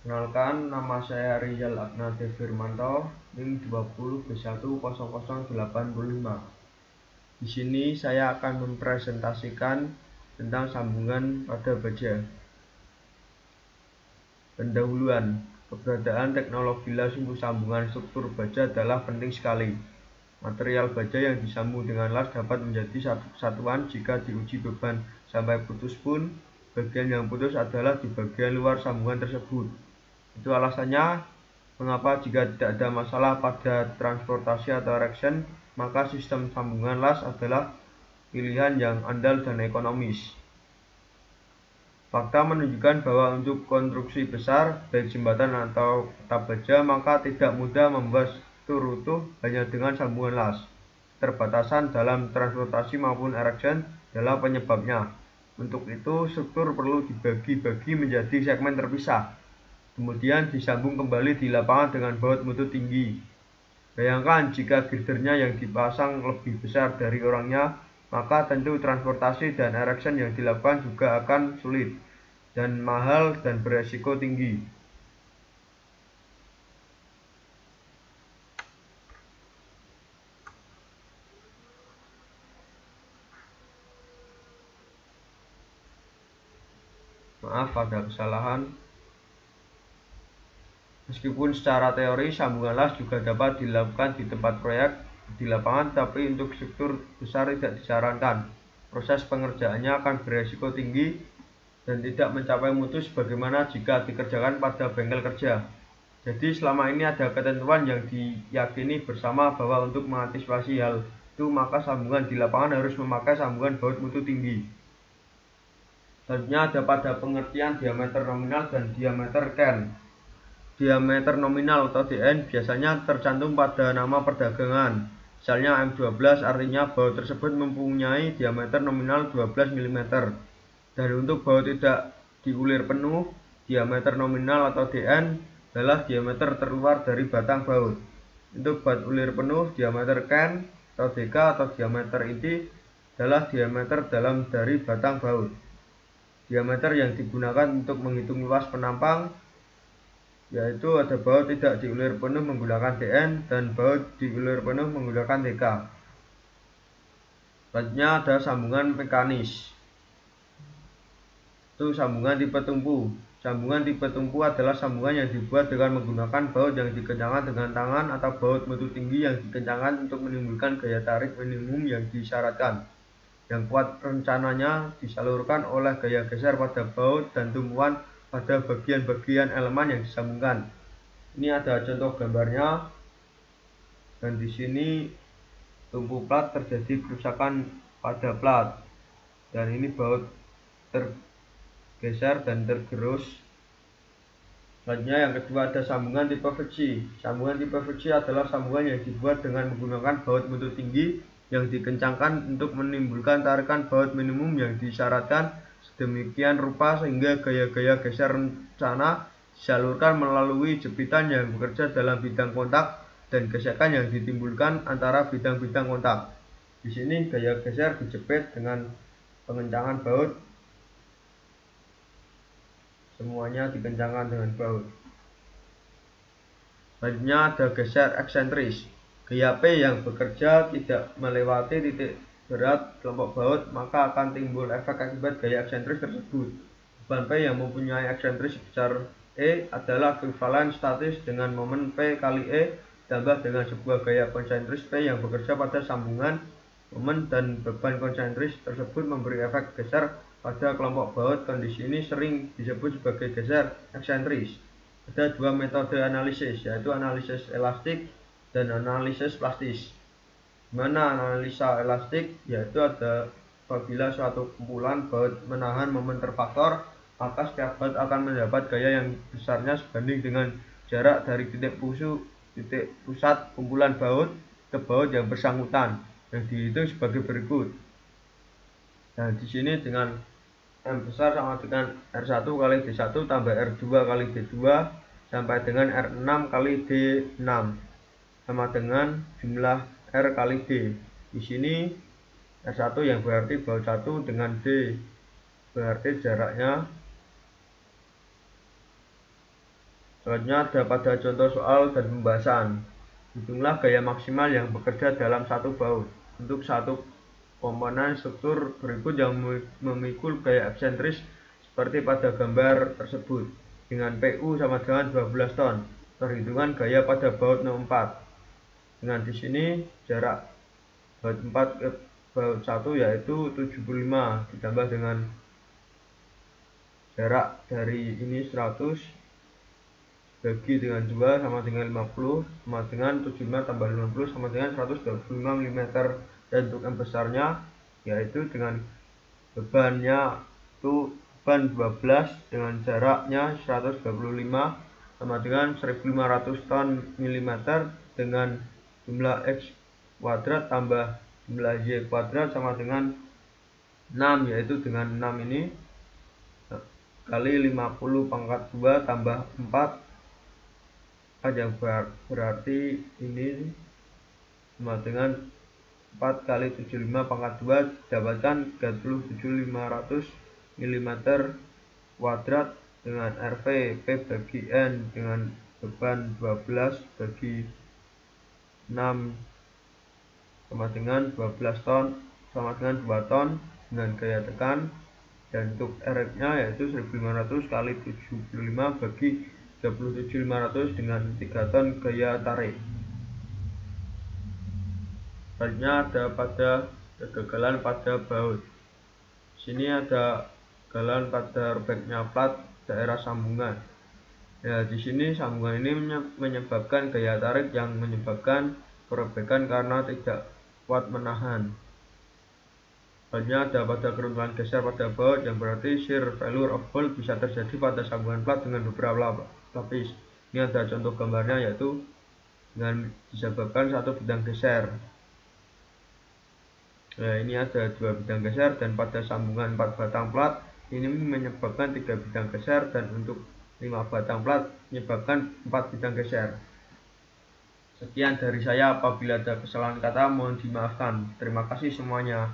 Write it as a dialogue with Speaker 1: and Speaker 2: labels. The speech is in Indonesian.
Speaker 1: Kenalkan, nama saya Rizal Agnate Firmanto, NIM 20B10085. Di sini saya akan mempresentasikan tentang sambungan pada baja. Pendahuluan, keberadaan teknologi las untuk sambungan struktur baja adalah penting sekali. Material baja yang disambung dengan las dapat menjadi satu kesatuan jika diuji beban sampai putus pun, bagian yang putus adalah di bagian luar sambungan tersebut. Itu alasannya mengapa jika tidak ada masalah pada transportasi atau erection, maka sistem sambungan las adalah pilihan yang andal dan ekonomis. Fakta menunjukkan bahwa untuk konstruksi besar, baik jembatan atau atap baja, maka tidak mudah membuat struktur utuh hanya dengan sambungan las. Keterbatasan dalam transportasi maupun erection adalah penyebabnya. Untuk itu, struktur perlu dibagi-bagi menjadi segmen terpisah, kemudian disambung kembali di lapangan dengan baut mutu tinggi. Bayangkan jika girdernya yang dipasang lebih besar dari orangnya, maka tentu transportasi dan erection yang dilakukan juga akan sulit dan mahal dan beresiko tinggi. Maaf ada kesalahan. Meskipun secara teori sambungan las juga dapat dilakukan di tempat proyek di lapangan, tapi untuk struktur besar tidak disarankan. Proses pengerjaannya akan beresiko tinggi dan tidak mencapai mutu sebagaimana jika dikerjakan pada bengkel kerja. Jadi selama ini ada ketentuan yang diyakini bersama bahwa untuk mengantisipasi hal itu maka sambungan di lapangan harus memakai sambungan baut mutu tinggi. Selanjutnya ada pada pengertian diameter nominal dan diameter can. Diameter nominal atau DN biasanya tercantum pada nama perdagangan. Misalnya M12 artinya baut tersebut mempunyai diameter nominal 12 mm. Dan untuk baut tidak diulir penuh, diameter nominal atau DN adalah diameter terluar dari batang baut. Untuk baut ulir penuh, diameter can atau DK atau diameter inti adalah diameter dalam dari batang baut. Diameter yang digunakan untuk menghitung luas penampang yaitu ada baut tidak diulir penuh menggunakan DN dan baut diulir penuh menggunakan DK. Selanjutnya ada sambungan mekanis. Itu sambungan tipe tumpu. Sambungan tipe tumpu adalah sambungan yang dibuat dengan menggunakan baut yang dikencangkan dengan tangan atau baut mutu tinggi yang dikencangkan untuk menimbulkan gaya tarik minimum yang disyaratkan. Yang kuat rencananya disalurkan oleh gaya geser pada baut dan tumpuan pada bagian-bagian elemen yang disambungkan. Ini ada contoh gambarnya, dan di sini tumpu plat terjadi kerusakan pada plat, dan ini baut tergeser dan tergerus. Selanjutnya yang kedua ada sambungan tipe friksi. Sambungan tipe friksi adalah sambungan yang dibuat dengan menggunakan baut mutu tinggi yang dikencangkan untuk menimbulkan tarikan baut minimum yang disyaratkan sedemikian rupa sehingga gaya-gaya geser rencana disalurkan melalui jepitan yang bekerja dalam bidang kontak dan gesekan yang ditimbulkan antara bidang-bidang kontak. Di sini gaya geser dijepit dengan pengencangan baut. Semuanya dikencangkan dengan baut. Selanjutnya ada geser eksentris. Gaya P yang bekerja tidak melewati titik berat kelompok baut, maka akan timbul efek akibat gaya eksentris tersebut. Beban P yang mempunyai eksentris sebesar E adalah ekuivalen statis dengan momen P kali E ditambah dengan sebuah gaya konsentris P yang bekerja pada sambungan. Momen dan beban konsentris tersebut memberi efek geser pada kelompok baut. Kondisi ini sering disebut sebagai geser eksentris. Ada dua metode analisis, yaitu analisis elastik dan analisis plastis. Mana analisa elastik yaitu ada apabila suatu kumpulan baut menahan momen terfaktor, maka setiap baut akan mendapat gaya yang besarnya sebanding dengan jarak dari titik pusat kumpulan baut ke baut yang bersangkutan, yang dihitung sebagai berikut. Nah, di sini dengan M besar sama dengan R1 kali D1 tambah R2 kali D2 sampai dengan R6 kali D6 sama dengan jumlah R kali D. Di sini R1 yang berarti baut 1 dengan D berarti jaraknya Selanjutnya ada pada contoh soal dan pembahasan. Hitunglah gaya maksimal yang bekerja dalam satu baut. Untuk satu komponen struktur berikut yang memikul gaya eksentris seperti pada gambar tersebut. Dengan PU sama dengan 12 ton. Perhitungan gaya pada baut 4. Dengan di sini jarak baut 4 ke baut 1 yaitu 75 ditambah dengan jarak dari ini 100 bagi dengan 2 sama dengan 50 sama dengan 75 tambah 50 sama dengan 125 mm. Dan untuk yang besarnya yaitu dengan bebannya itu beban 12 dengan jaraknya 125 sama dengan 1500 ton mm dengan jumlah X kuadrat tambah jumlah Y kuadrat sama dengan 6, yaitu dengan 6 ini kali 50 pangkat 2 tambah 4 yang berarti ini sama dengan 4 kali 75 pangkat 2 dapatkan 37.500 mm kuadrat dengan RV P bagi N dengan beban 12 bagi 6 sama dengan 12 ton sama dengan 2 ton dengan gaya tekan, dan untuk R nya yaitu 1500 kali 75 bagi 37.500 dengan 3 ton gaya tarik. Selanjutnya ada pada kegagalan pada baut. Sini ada kegagalan pada robeknya plat daerah sambungan. Ya, di sini sambungan ini menyebabkan gaya tarik yang menyebabkan perobekan karena tidak kuat menahan. Selanjutnya ada pada keruntuhan geser pada baut, yang berarti shear failure of bolt bisa terjadi pada sambungan plat dengan beberapa lapis. Ini ada contoh gambarnya, yaitu dengan disebabkan satu bidang geser. Nah, ini ada 2 bidang geser, dan pada sambungan 4 batang plat ini menyebabkan 3 bidang geser, dan untuk 5 batang plat menyebabkan 4 bidang geser. Sekian dari saya, apabila ada kesalahan kata mohon dimaafkan. Terima kasih semuanya.